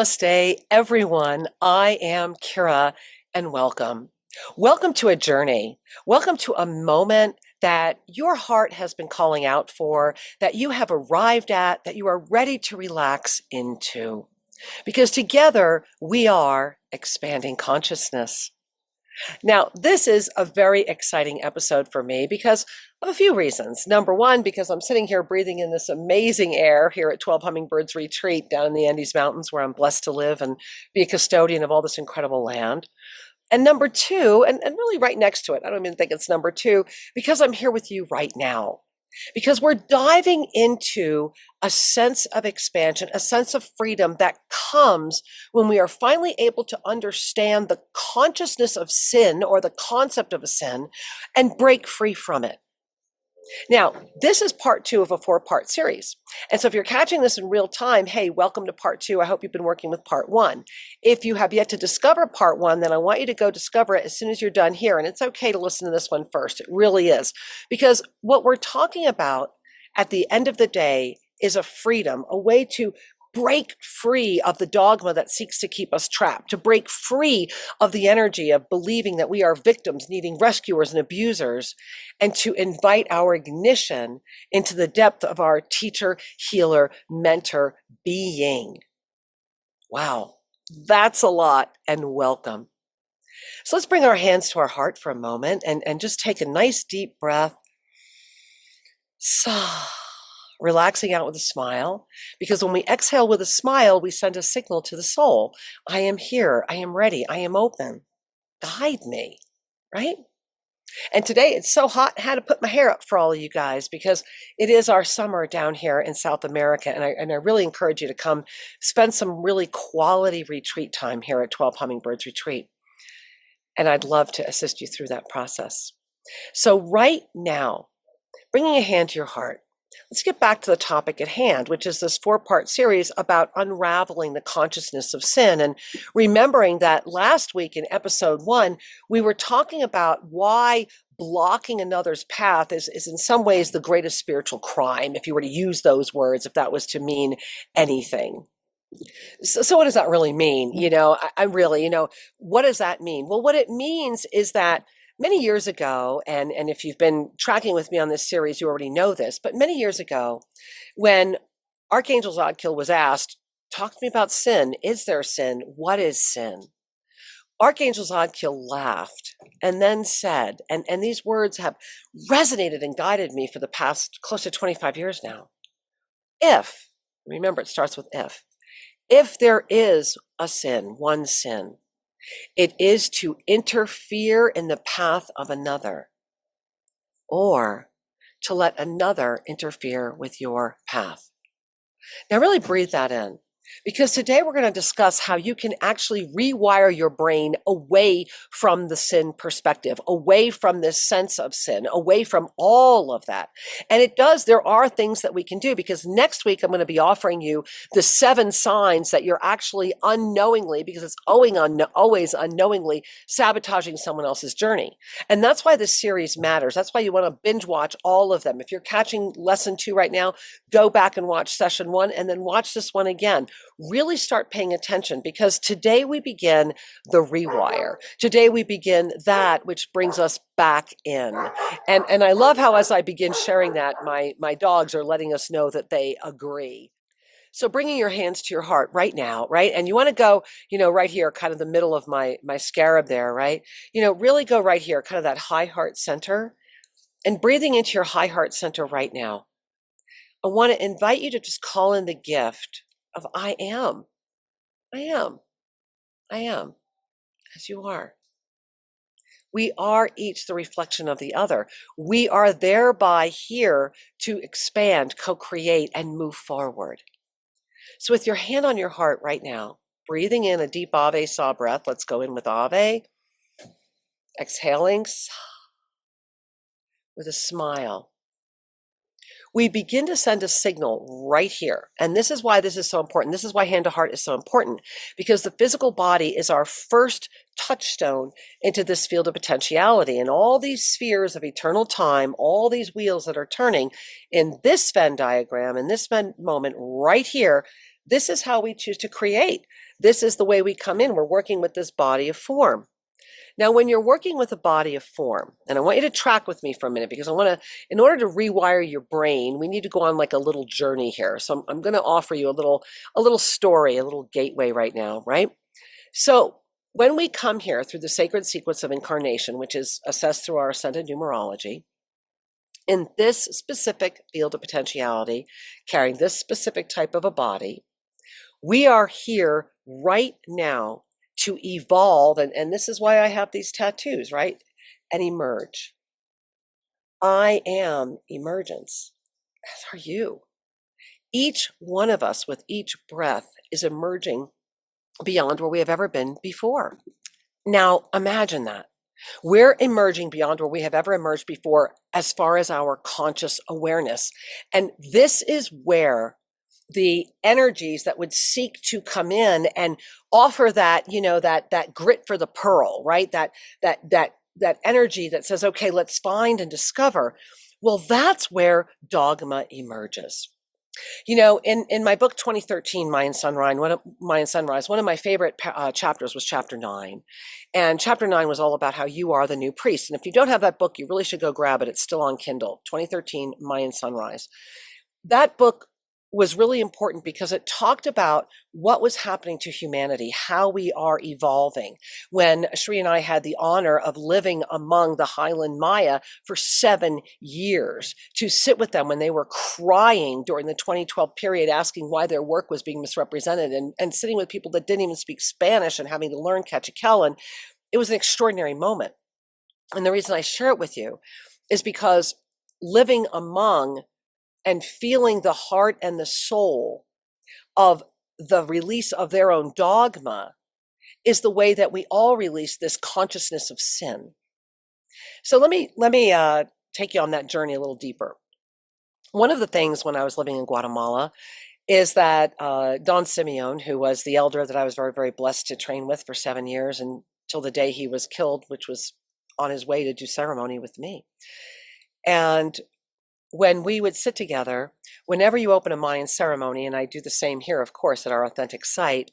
Namaste, everyone. I am Kira, and welcome. Welcome to a journey. Welcome to a moment that your heart has been calling out for, that you have arrived at, that you are ready to relax into. Because together we are expanding consciousness. Now, this is a very exciting episode for me because of a few reasons. Number one, because I'm sitting here breathing in this amazing air here at 12 Hummingbirds Retreat down in the Andes Mountains, where I'm blessed to live and be a custodian of all this incredible land. And number two, and really right next to it, I don't even think it's number two, because I'm here with you right now. Because we're diving into a sense of expansion, a sense of freedom that comes when we are finally able to understand the consciousness of sin or the concept of a sin and break free from it. Now, this is part two of a 4-part series. And so if you're catching this in real time, hey, welcome to part two. I hope you've been working with part one. If you have yet to discover part one, then I want you to go discover it as soon as you're done here. And it's okay to listen to this one first. It really is. Because what we're talking about at the end of the day is a freedom, a way to break free of the dogma that seeks to keep us trapped, to break free of the energy of believing that we are victims needing rescuers and abusers, and to invite our ignition into the depth of our teacher, healer, mentor being. Wow, that's a lot, and welcome. So let's bring our hands to our heart for a moment and just take a nice deep breath. Relaxing out with a smile, because when we exhale with a smile, we send a signal to the soul. I am here. I am ready. I am open. Guide me, right? And today it's so hot, I had to put my hair up for all of you guys because it is our summer down here in South America. And I really encourage you to come spend some really quality retreat time here at 12 Hummingbirds Retreat. And I'd love to assist you through that process. So right now, bringing a hand to your heart, let's get back to the topic at hand, which is this 4-part series about unraveling the consciousness of sin. And remembering that last week in episode 1, we were talking about why blocking another's path is in some ways the greatest spiritual crime, if you were to use those words, if that was to mean anything. So what does that really mean? I really, what does that mean? Well, what it means is that many years ago, and if you've been tracking with me on this series, you already know this, but many years ago, when Archangel Zadkiel was asked, talk to me about sin. Is there sin? What is sin? Archangel Zadkiel laughed and then said, and these words have resonated and guided me for the past close to 25 years now. Remember it starts with if there is a sin, one sin, it is to interfere in the path of another, or to let another interfere with your path. Now really breathe that in, because today we're going to discuss how you can actually rewire your brain away from the sin perspective, away from this sense of sin, away from all of that. And there are things that we can do, because next week I'm going to be offering you the 7 signs that you're actually unknowingly, because it's always unknowingly sabotaging someone else's journey. And that's why this series matters. That's why you want to binge watch all of them. If you're catching lesson 2 right now, go back and watch session 1 and then watch this one again. Really start paying attention, because today we begin the rewire. Today we begin that which brings us back in. And I love how as I begin sharing that, my dogs are letting us know that they agree. So bringing your hands to your heart right now, right? And you want to go, right here, kind of the middle of my scarab there, right? Really go right here, kind of that high heart center, and breathing into your high heart center right now. I want to invite you to just call in the gift of I am, as you are. We are each the reflection of the other. We are thereby here to expand, co-create, and move forward. So with your hand on your heart right now, breathing in a deep Ave Sa breath. Let's go in with Ave. Exhaling with a smile. We begin to send a signal right here. And this is why this is so important. This is why hand to heart is so important, because the physical body is our first touchstone into this field of potentiality. And all these spheres of eternal time, all these wheels that are turning in this Venn diagram, in this moment right here, this is how we choose to create. This is the way we come in. We're working with this body of form. Now, when you're working with a body of form, and I want you to track with me for a minute because in order to rewire your brain, we need to go on like a little journey here. So I'm going to offer you a little story, a little gateway right now, right? So when we come here through the sacred sequence of incarnation, which is assessed through our ascended numerology, in this specific field of potentiality, carrying this specific type of a body, we are here right now to evolve. And this is why I have these tattoos, right? And emerge. I am emergence. As are you. Each one of us with each breath is emerging beyond where we have ever been before. Now, imagine that. We're emerging beyond where we have ever emerged before as far as our conscious awareness. And this is where the energies that would seek to come in and offer that, that grit for the pearl, right? That energy that says, okay, let's find and discover. Well, that's where dogma emerges. In my book 2013, Mayan Sunrise, one of my favorite chapters was chapter 9. And chapter 9 was all about how you are the new priest. And if you don't have that book, you really should go grab it. It's still on Kindle, 2013, Mayan Sunrise. That book was really important because it talked about what was happening to humanity, how we are evolving. When Shri and I had the honor of living among the Highland Maya for 7 years, to sit with them when they were crying during the 2012 period, asking why their work was being misrepresented, and sitting with people that didn't even speak Spanish and having to learn Cachiquel. And it was an extraordinary moment. And the reason I share it with you is because living among and feeling the heart and the soul of the release of their own dogma is the way that we all release this consciousness of sin. So let me take you on that journey a little deeper. One of the things when I was living in Guatemala is that Don Simeon, who was the elder that I was very, very blessed to train with for 7 years until the day he was killed, which was on his way to do ceremony with me. And when we would sit together, whenever you open a Mayan ceremony, and I do the same here, of course, at our authentic site,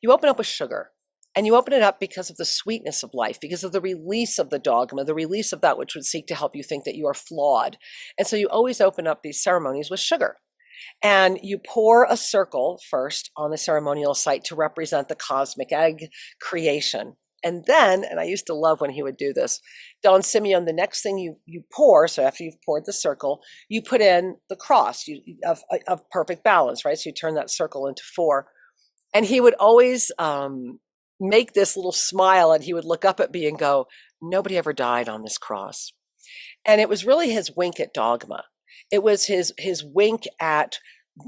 you open up with sugar. And you open it up because of the sweetness of life, because of the release of the dogma, the release of that which would seek to help you think that you are flawed. And so you always open up these ceremonies with sugar. And you pour a circle first on the ceremonial site to represent the cosmic egg creation. And then, and I used to love when he would do this, Don Simeon, the next thing you pour, so after you've poured the circle, you put in the cross of perfect balance, right? So you turn that circle into 4. And he would always make this little smile, and he would look up at me and go, nobody ever died on this cross. And it was really his wink at dogma. It was his wink at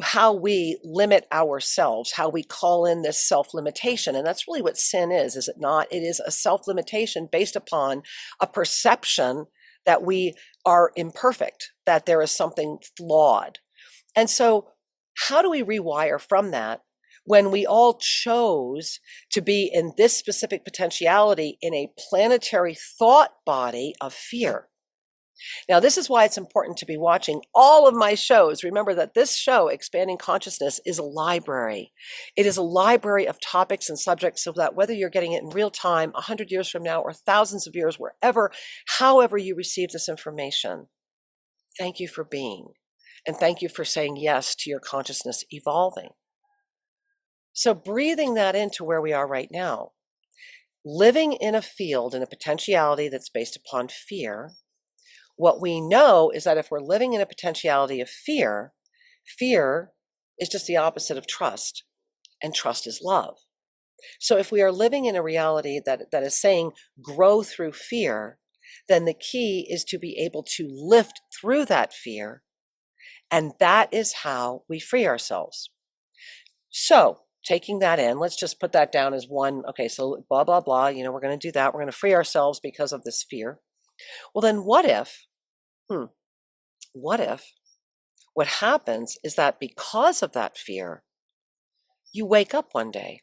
how we limit ourselves, how we call in this self-limitation. And that's really what sin is it not? It is a self-limitation based upon a perception that we are imperfect, that there is something flawed. And so how do we rewire from that when we all chose to be in this specific potentiality in a planetary thought body of fear? Now, this is why it's important to be watching all of my shows. Remember that this show, Expanding Consciousness, is a library. It is a library of topics and subjects so that whether you're getting it in real time, 100 years from now, or thousands of years, wherever, however you receive this information, thank you for being. And thank you for saying yes to your consciousness evolving. So breathing that into where we are right now, living in a field, in a potentiality that's based upon fear. What we know is that if we're living in a potentiality of fear, fear is just the opposite of trust, and trust is love. So if we are living in a reality that is saying grow through fear, then the key is to be able to lift through that fear, and that is how we free ourselves. So taking that in, let's just put that down as one, okay, so blah, blah, blah, we're going to do that. We're going to free ourselves because of this fear. Well, then what if what happens is that because of that fear, you wake up one day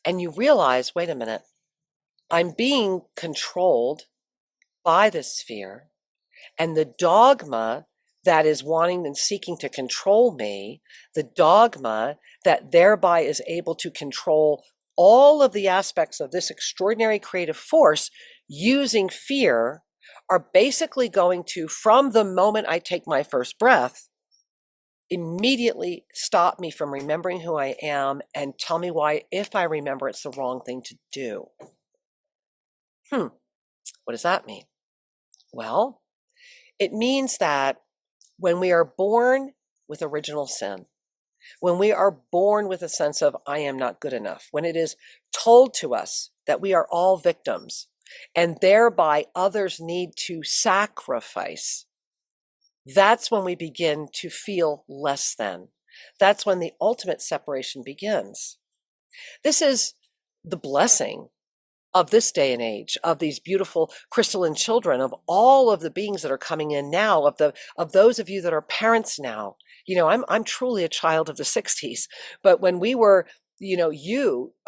and you realize, wait a minute, I'm being controlled by this fear, and the dogma that is wanting and seeking to control me, the dogma that thereby is able to control all of the aspects of this extraordinary creative force using fear are basically going to, from the moment I take my first breath, immediately stop me from remembering who I am and tell me why, if I remember, it's the wrong thing to do. What does that mean? Well, it means that when we are born with original sin, when we are born with a sense of I am not good enough, when it is told to us that we are all victims and thereby others need to sacrifice, that's when we begin to feel less than. That's when the ultimate separation begins. This is the blessing of this day and age, of these beautiful crystalline children, of all of the beings that are coming in now, of those of you that are parents now. I'm truly a child of the 60s, but when we were,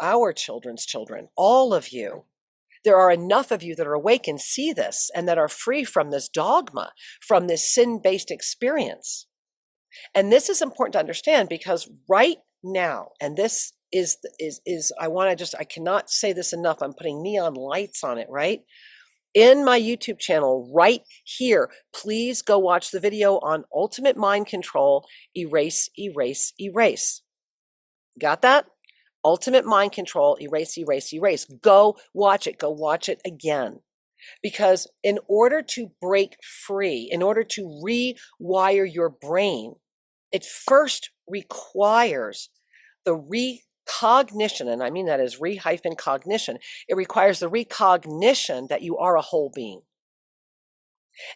our children's children, all of you, there are enough of you that are awake and see this and that are free from this dogma, from this sin-based experience. And this is important to understand because right now, and this is I cannot say this enough. I'm putting neon lights on it, right? In my YouTube channel right here, please go watch the video on ultimate mind control, erase, erase, erase. Got that? Ultimate mind control, erase, erase, erase. Go watch it. Go watch it again. Because in order to break free, in order to rewire your brain, it first requires the recognition, and I mean that as re-cognition. It requires the recognition that you are a whole being.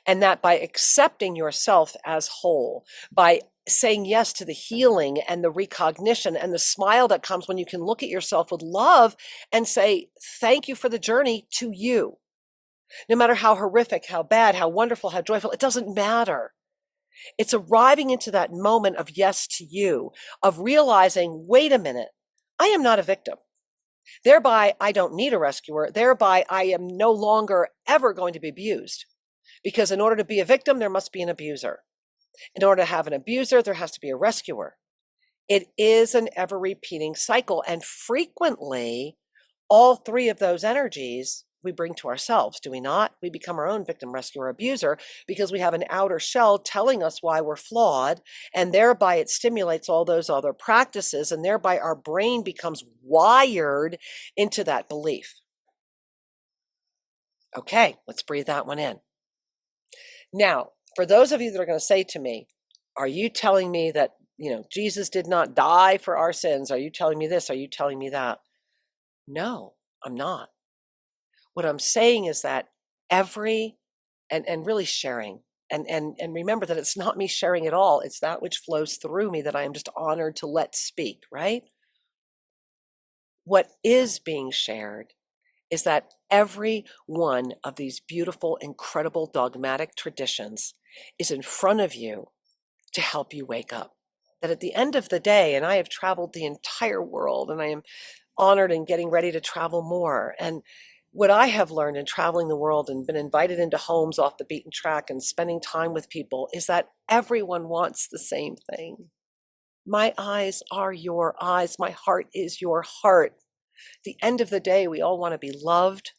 And that by accepting yourself as whole, by saying yes to the healing and the recognition and the smile that comes when you can look at yourself with love and say, thank you for the journey to you. No matter how horrific, how bad, how wonderful, how joyful, it doesn't matter. It's arriving into that moment of yes to you, of realizing, wait a minute, I am not a victim. Thereby, I don't need a rescuer. Thereby, I am no longer ever going to be abused. Because in order to be a victim, there must be an abuser. In order to have an abuser, there has to be a rescuer. It is an ever-repeating cycle. And frequently, all three of those energies we bring to ourselves, do we not? We become our own victim, rescuer, abuser because we have an outer shell telling us why we're flawed, and thereby it stimulates all those other practices, and thereby our brain becomes wired into that belief. Okay, let's breathe that one in. Now, for those of you that are going to say to me, are you telling me that, Jesus did not die for our sins? Are you telling me this? Are you telling me that? No, I'm not. What I'm saying is that and really sharing, and remember that it's not me sharing at all. It's that which flows through me that I am just honored to let speak, right? What is being shared is that every one of these beautiful, incredible dogmatic traditions is in front of you to help you wake up. That at the end of the day, and I have traveled the entire world, and I am honored and getting ready to travel more. And what I have learned in traveling the world and been invited into homes off the beaten track and spending time with people is that everyone wants the same thing. My eyes are your eyes. My heart is your heart. At the end of the day, we all want to be loved.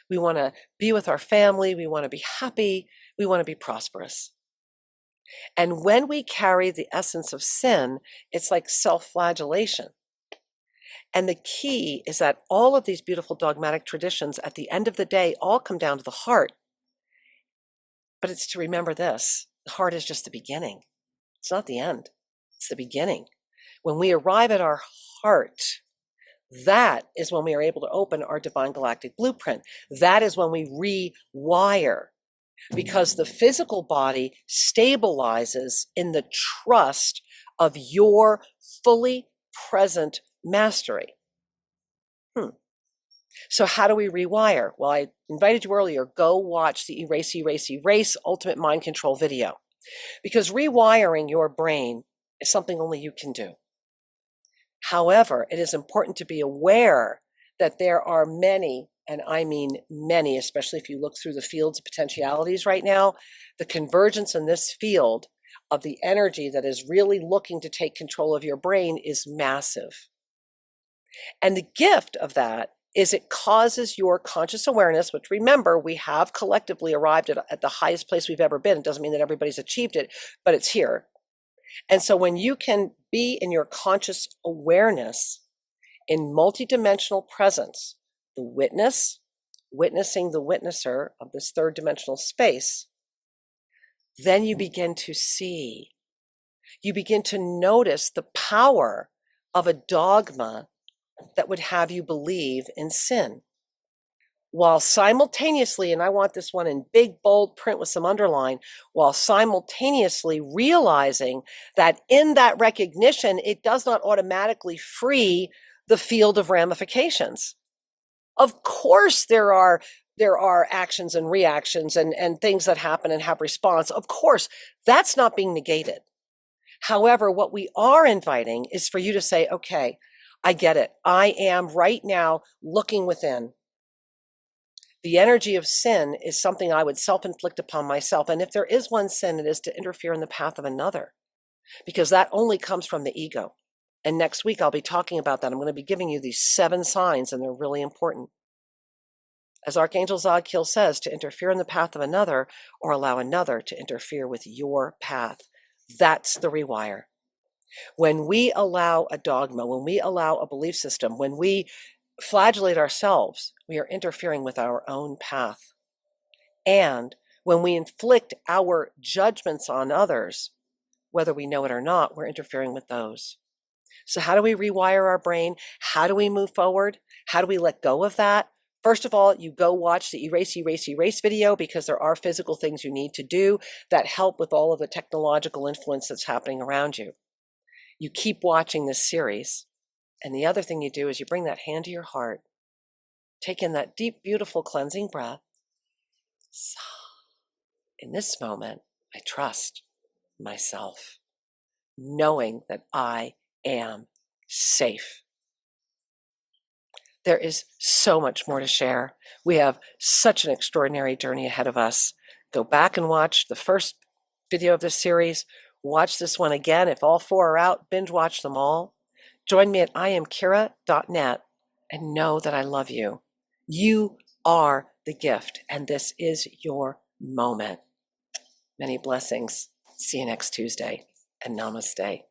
We want to be with our family. We want to be happy. We want to be prosperous. And when we carry the essence of sin, it's like self-flagellation. And the key is that all of these beautiful dogmatic traditions at the end of the day all come down to the heart. But it's to remember this, the heart is just the beginning. It's not the end, it's the beginning. When we arrive at our heart, that is when we are able to open our divine galactic blueprint. That is when we rewire, because the physical body stabilizes in the trust of your fully present mastery. So how do we rewire? Well, I invited you earlier, go watch the Erase, Erase, Erase Ultimate Mind Control video, because rewiring your brain is something only you can do. However, it is important to be aware that there are many, and I mean many, especially if you look through the fields of potentialities right now, the convergence in this field of the energy that is really looking to take control of your brain is massive. And the gift of that is it causes your conscious awareness, which remember, we have collectively arrived at the highest place we've ever been. It doesn't mean that everybody's achieved it, but it's here. And so when you can be in your conscious awareness in multidimensional presence, the witness, witnessing the witnesser of this third dimensional space, then you begin to see, you begin to notice the power of a dogma that would have you believe in sin. While simultaneously, and I want this one in big, bold print with some underline, while simultaneously realizing that in that recognition, it does not automatically free the field of ramifications. Of course, there are actions and reactions and things that happen and have response. Of course, that's not being negated. However, what we are inviting is for you to say, okay, I get it. I am right now looking within. The energy of sin is something I would self-inflict upon myself. And if there is one sin, it is to interfere in the path of another, because that only comes from the ego. And next week, I'll be talking about that. I'm going to be giving you these 7 signs, and they're really important. As Archangel Zadkiel says, to interfere in the path of another or allow another to interfere with your path. That's the rewire. When we allow a dogma, when we allow a belief system, when we flagellate ourselves, we are interfering with our own path. And when we inflict our judgments on others, whether we know it or not, we're interfering with those. So how do we rewire our brain? How do we move forward? How do we let go of that? First of all, you go watch the erase video, because there are physical things you need to do that help with all of the technological influence that's happening around you. You keep watching this series. And the other thing you do is you bring that hand to your heart, take in that deep, beautiful cleansing breath. In this moment, I trust myself, knowing that I am safe. There is so much more to share. We have such an extraordinary journey ahead of us. Go back and watch the first video of this series. Watch this one again. If all 4 are out, binge watch them all. Join me at iamkira.net and know that I love you. You are the gift, and this is your moment. Many blessings. See you next Tuesday, and namaste.